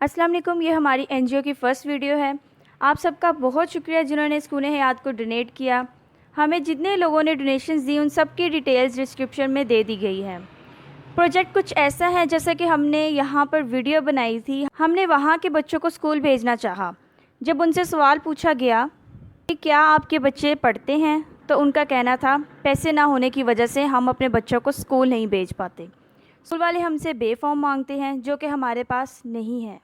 अस्सलाम वालेकुम। ये हमारी एनजीओ की फ़र्स्ट वीडियो है। आप सबका बहुत शुक्रिया जिन्होंने इस खून हयात को डोनेट किया। हमें जितने लोगों ने डोनेशंस दी उन सब की डिटेल्स डिस्क्रिप्शन में दे दी गई है। प्रोजेक्ट कुछ ऐसा है जैसा कि हमने यहाँ पर वीडियो बनाई थी। हमने वहाँ के बच्चों को स्कूल भेजना चाहा। जब उनसे सवाल पूछा गया कि क्या आपके बच्चे पढ़ते हैं, तो उनका कहना था पैसे ना होने की वजह से हम अपने बच्चों को स्कूल नहीं भेज पाते। स्कूल वाले हमसे बे फॉर्म मांगते हैं जो कि हमारे पास नहीं है।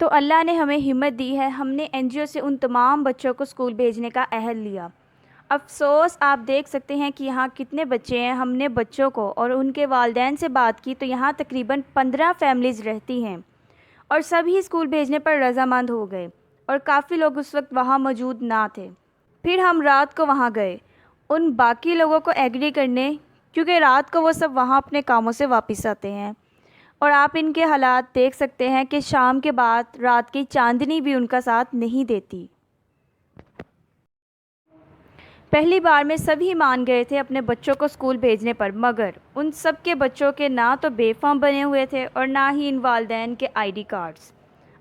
तो अल्लाह ने हमें हिम्मत दी है। हमने एनजीओ से उन तमाम बच्चों को स्कूल भेजने का अहद लिया। अफ़सोस आप देख सकते हैं कि यहाँ कितने बच्चे हैं। हमने बच्चों को और उनके वालिदैन से बात की तो यहाँ तकरीबन 15 फैमिलीज़ रहती हैं और सभी स्कूल भेजने पर रज़ामंद हो गए और काफ़ी लोग उस वक्त वहाँ मौजूद ना थे। फिर हम रात को वहाँ गए उन बाकी लोगों को एग्री करने, क्योंकि रात को वो सब वहाँ अपने कामों से वापस आते हैं और आप इनके हालात देख सकते हैं कि शाम के बाद रात की चांदनी भी उनका साथ नहीं देती। पहली बार में सभी मान गए थे अपने बच्चों को स्कूल भेजने पर, मगर उन सब के बच्चों के ना तो बेफाम बने हुए थे और ना ही इन वालिदैन के आईडी कार्ड्स।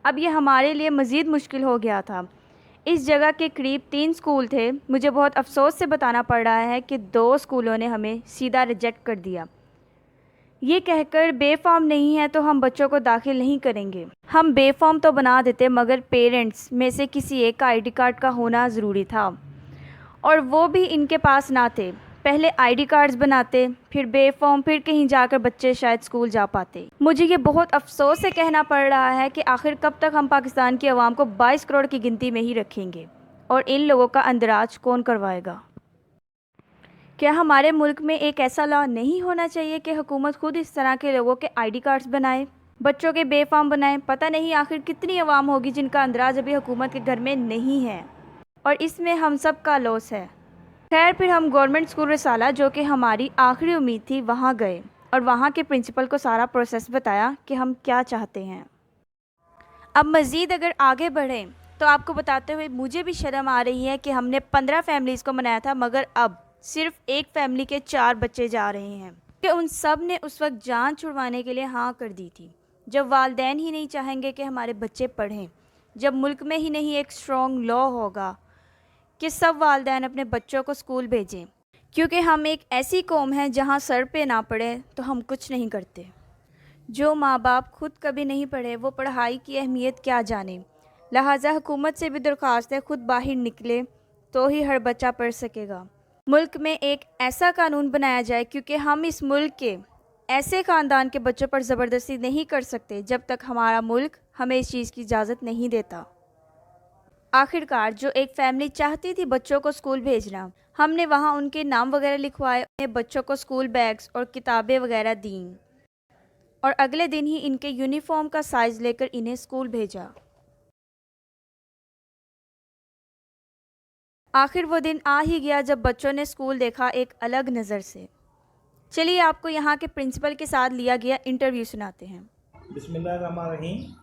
अब ये हमारे लिए मज़ीद मुश्किल हो गया था। इस जगह के करीब 3 स्कूल थे। मुझे बहुत अफसोस से बताना पड़ रहा है कि 2 स्कूलों ने हमें सीधा रिजेक्ट कर दिया, ये कहकर बेफॉर्म नहीं है तो हम बच्चों को दाखिल नहीं करेंगे। हम बेफॉर्म तो बना देते मगर पेरेंट्स में से किसी एक का आईडी कार्ड का होना ज़रूरी था और वो भी इनके पास ना थे। पहले आईडी कार्ड्स बनाते, फिर बेफॉर्म, फिर कहीं जाकर बच्चे शायद स्कूल जा पाते। मुझे ये बहुत अफसोस से कहना पड़ रहा है कि आखिर कब तक हम पाकिस्तान की आवाम को 22 करोड़ की गिनती में ही रखेंगे और इन लोगों का अंदराज कौन करवाएगा। क्या हमारे मुल्क में एक ऐसा लॉ नहीं होना चाहिए कि हुकूमत खुद इस तरह के लोगों के आईडी कार्ड्स बनाए, बच्चों के बेफाम बनाए। पता नहीं आखिर कितनी अवाम होगी जिनका अंदराज अभी हुकूमत के घर में नहीं है और इसमें हम सब का लॉस है। खैर, फिर हम गवर्नमेंट स्कूल रिसाला, जो कि हमारी आखिरी उम्मीद थी, वहाँ गए और वहाँ के प्रिंसिपल को सारा प्रोसेस बताया कि हम क्या चाहते हैं। अब मज़ीद अगर आगे बढ़ें तो आपको बताते हुए मुझे भी शर्म आ रही है कि हमने 15 फैमिलीज़ को मनाया था मगर अब सिर्फ एक फैमिली के 4 बच्चे जा रहे हैं कि उन सब ने उस वक्त जान छुड़वाने के लिए हाँ कर दी थी। जब वालिदैन ही नहीं चाहेंगे कि हमारे बच्चे पढ़ें, जब मुल्क में ही नहीं एक स्ट्रॉन्ग लॉ होगा कि सब वालिदैन अपने बच्चों को स्कूल भेजें, क्योंकि हम एक ऐसी कौम है जहाँ सर पे ना पड़े तो हम कुछ नहीं करते। जो माँ बाप खुद कभी नहीं पढ़े वो पढ़ाई की अहमियत क्या जाने। लिहाजा हुकूमत से भी दरख्वास्त है खुद बाहर निकले तो ही हर बच्चा पढ़ सकेगा। मुल्क में एक ऐसा कानून बनाया जाए, क्योंकि हम इस मुल्क के ऐसे ख़ानदान के बच्चों पर ज़बरदस्ती नहीं कर सकते जब तक हमारा मुल्क हमें इस चीज़ की इजाज़त नहीं देता। आखिरकार जो एक फैमिली चाहती थी बच्चों को स्कूल भेजना, हमने वहाँ उनके नाम वगैरह लिखवाए, उन्हें बच्चों को स्कूल बैग्स और किताबें वगैरह दी और अगले दिन ही इनके यूनिफॉर्म का साइज़ लेकर इन्हें स्कूल भेजा। आखिर वो दिन आ ही गया जब बच्चों ने स्कूल देखा एक अलग नज़र से। चलिए आपको यहाँ के प्रिंसिपल के साथ लिया गया इंटरव्यू सुनाते हैं। बिस्मिल्लाहिर्रहमानिर्रहीम।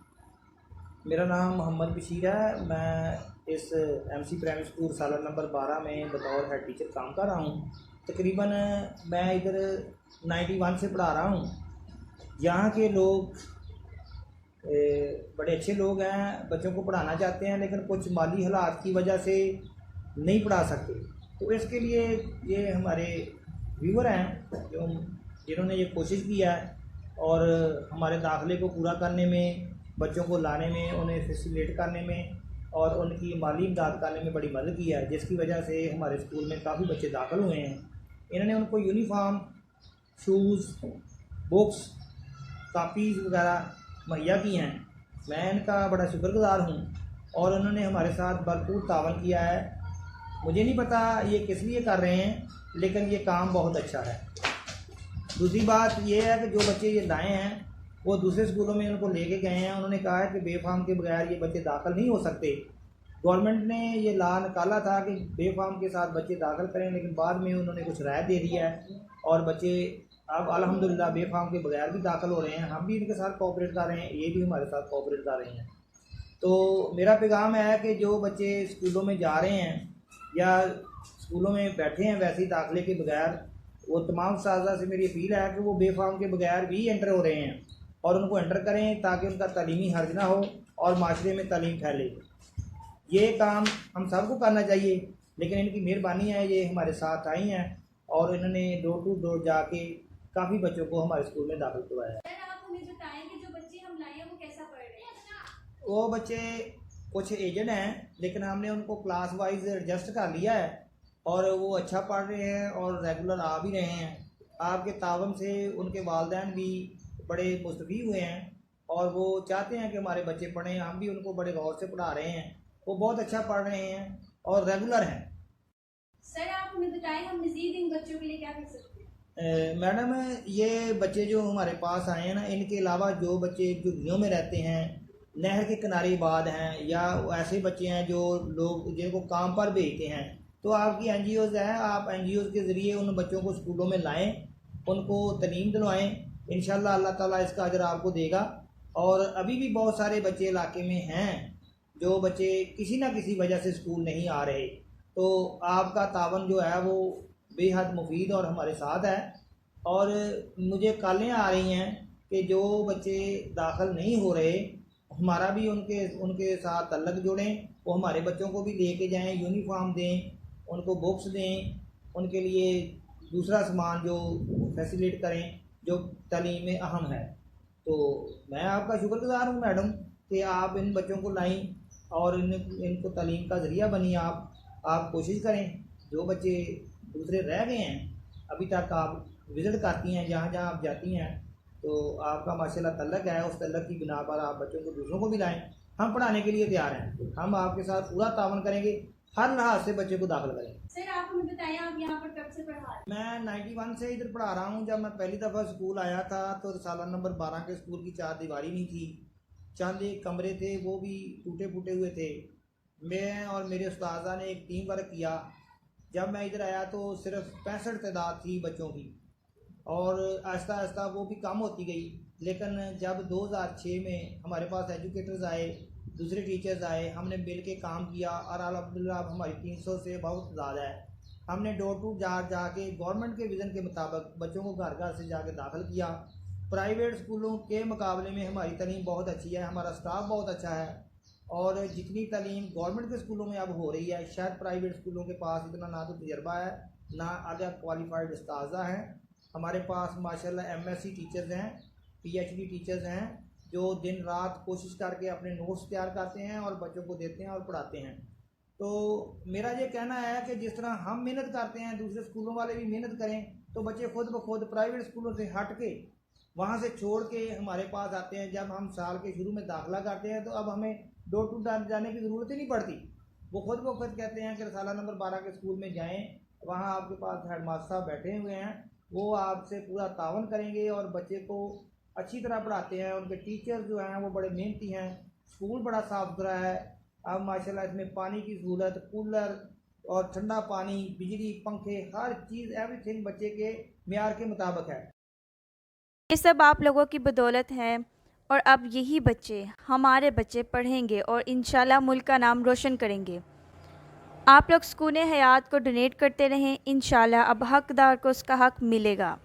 मेरा नाम मोहम्मद बशीर है। मैं इस एमसी प्राइमरी स्कूल साला नंबर 12 में बतौर हेड टीचर काम कर रहा हूँ। तकरीबन मैं इधर 91 से पढ़ा रहा हूँ। यहाँ के लोग बड़े अच्छे लोग हैं, बच्चों को पढ़ाना चाहते हैं, लेकिन कुछ माली हालात की वजह से नहीं पढ़ा सकते। तो इसके लिए ये हमारे व्यूवर हैं जो जिन्होंने ये कोशिश किया है और हमारे दाखिले को पूरा करने में, बच्चों को लाने में, उन्हें फैसिलिटेट करने में और उनकी माली इमदाद करने में बड़ी मदद की है, जिसकी वजह से हमारे स्कूल में काफ़ी बच्चे दाखिल हुए हैं। इन्होंने उनको यूनिफॉर्म, शूज़, बुक्स, कापीज़ वगैरह मुहैया की हैं। मैं इनका बड़ा शुक्रगुज़ार हूँ और उन्होंने हमारे साथ भरपूर तावन किया है। मुझे नहीं पता ये किस लिए कर रहे हैं, लेकिन ये काम बहुत अच्छा है। दूसरी बात ये है कि जो बच्चे ये लाए हैं वो दूसरे स्कूलों में उनको लेके गए हैं। उन्होंने कहा है कि बेफाम के बगैर ये बच्चे दाखिल नहीं हो सकते। गवर्नमेंट ने ये ला निकाला था कि बेफाम के साथ बच्चे दाखिल करें, लेकिन बाद में उन्होंने कुछ राय दे दिया है और बच्चे अब अल्हम्दुलिल्लाह बेफाम के बगैर भी दाखिल हो रहे हैं। हम भी इनके साथ कोऑपरेट कर रहे हैं, ये भी हमारे साथ कोऑपरेट कर रहे हैं। तो मेरा पैगाम है कि जो बच्चे स्कूलों में जा रहे हैं या स्कूलों में बैठे हैं वैसे ही दाखिले के बगैर, वो तमाम उस्ताज़ा से मेरी अपील है कि वो बेफाम के बगैर भी एंटर हो रहे हैं। और उनको एंटर करें ताकि उनका तालीमी हर्ज ना हो और माशरे में तालीम फैले। ये काम हम सबको करना चाहिए, लेकिन इनकी मेहरबानी है, ये हमारे साथ आई हैं और इन्होंने डोर टू डोर जाके काफ़ी बच्चों को हमारे स्कूल में दाखिल करवाया है। सर, आप हमें बताएं कि जो बच्चे हम लाए हैं वो कैसा पढ़ रहे हैं? वो बच्चे कुछ एजेड हैं, लेकिन हमने उनको क्लास वाइज एडजस्ट कर लिया है और वो अच्छा पढ़ रहे हैं और रेगुलर आ भी रहे हैं। आपके तावन से उनके वालिदैन भी बड़े मुस्तफ़ीद हुए हैं और वो चाहते हैं कि हमारे बच्चे पढ़ें। हम भी उनको बड़े गौर से पढ़ा रहे हैं, वो बहुत अच्छा पढ़ रहे हैं और रेगुलर हैं। सर, आप हमें बताएं हम मज़ीद इन बच्चों के लिए क्या कर सकते हैं? मैडम, ये बच्चे जो हमारे पास आए हैं ना, इनके अलावा जो बच्चे झुग्गियों में रहते हैं, नहर के किनारे बाद हैं, या ऐसे बच्चे हैं जो लोग जिनको काम पर भेजते हैं, तो आपकी एनजीओज़ हैं, आप एनजीओज़ के ज़रिए उन बच्चों को स्कूलों में लाएं, उनको तालीम दिलवाएं। इंशाल्लाह अल्लाह ताला इसका अजर आपको देगा। और अभी भी बहुत सारे बच्चे इलाके में हैं जो बच्चे किसी ना किसी वजह से स्कूल नहीं आ रहे, तो आपका तावन जो है वो बेहद मुफीद और हमारे साथ है। और मुझे कॉलें आ रही हैं कि जो बच्चे दाखिल नहीं हो रहे, हमारा भी उनके उनके साथ तल्लक जोड़ें, वो हमारे बच्चों को भी लेके जाएं, यूनिफॉर्म दें, उनको बुक्स दें, उनके लिए दूसरा सामान जो फैसिलिटेट करें जो तालीम में अहम है। तो मैं आपका शुक्रगुज़ार हूँ मैडम कि आप इन बच्चों को लाएं और इनको तालीम का ज़रिया बनी। आप कोशिश करें, जो बच्चे दूसरे रह गए हैं अभी तक आप विज़िट करती हैं, जहाँ जहाँ आप जाती हैं, तो आपका माशाल्लाह तल्लक है, उस तल्लक की बिना पर आप बच्चों को दूसरों को भी लाएं। हम पढ़ाने के लिए तैयार हैं, हम आपके साथ पूरा तावन करेंगे, हर लिहाज से बच्चे को दाखिल करेंगे। सर, आप हमें बताएं आप यहाँ पर कब से पढ़ा रहे हैं? मैं 91 से इधर पढ़ा रहा हूँ। जब मैं पहली दफ़ा स्कूल आया था तो साला नंबर 12 के स्कूल की चार दीवारी नहीं थी, चंद एक कमरे थे, वो भी टूटे फूटे हुए थे। मैं और मेरे उस्तादा ने एक टीम वर्क किया। जब मैं इधर आया तो सिर्फ 65 तादाद थी बच्चों की, और आहिस्ता आहिस्ता वो भी कम होती गई। लेकिन जब 2006 में हमारे पास एजुकेटर्स आए, दूसरे टीचर्स आए, हमने मिल के काम किया और अल्हम्दुलिल्लाह अब हमारी 300 से बहुत ज़्यादा है। हमने डोर टू जाके गवर्नमेंट के विज़न के मुताबिक बच्चों को घर घर से जाके दाखिल किया। प्राइवेट स्कूलों के मुकाबले में हमारी तालीम बहुत अच्छी है, हमारा स्टाफ बहुत अच्छा है, और जितनी तालीम गवर्नमेंट के स्कूलों में अब हो रही है, शायद प्राइवेट स्कूलों के पास इतना ना तो तजर्बा है, ना आगे क्वालिफाइड उस्ताज़ा हैं। हमारे पास माशाल्लाह MSc टीचर्स हैं, PhD टीचर्स हैं, जो दिन रात कोशिश करके अपने नोट्स तैयार करते हैं और बच्चों को देते हैं और पढ़ाते हैं। तो मेरा ये कहना है कि जिस तरह हम मेहनत करते हैं, दूसरे स्कूलों वाले भी मेहनत करें, तो बच्चे खुद ब खुद प्राइवेट स्कूलों से हट के, वहाँ से छोड़ के हमारे पास आते हैं। जब हम साल के शुरू में दाखिला करते हैं तो अब हमें डोर टू डोर जाने की ज़रूरत ही नहीं पड़ती। वो खुद ब खुद कहते हैं कि रसाला नंबर 12 के स्कूल में जाएँ, वहाँ आपके पास हेड मास्टर साहब बैठे हुए हैं, वो आपसे पूरा तावन करेंगे और बच्चे को अच्छी तरह पढ़ाते हैं। उनके टीचर्स जो हैं वो बड़े मेहनती हैं, स्कूल बड़ा साफ़ सुथरा है। अब माशाल्लाह इसमें पानी की सहूलत, कूलर और ठंडा पानी, बिजली, पंखे, हर चीज़ एवरीथिंग बच्चे के मेयार के मुताबिक है। ये सब आप लोगों की बदौलत है, और अब यही बच्चे हमारे बच्चे पढ़ेंगे और इंशाल्लाह मुल्क का नाम रोशन करेंगे। आप लोग सुकून हयात को डोनेट करते रहें, इंशाल्लाह अब हकदार को उसका हक मिलेगा।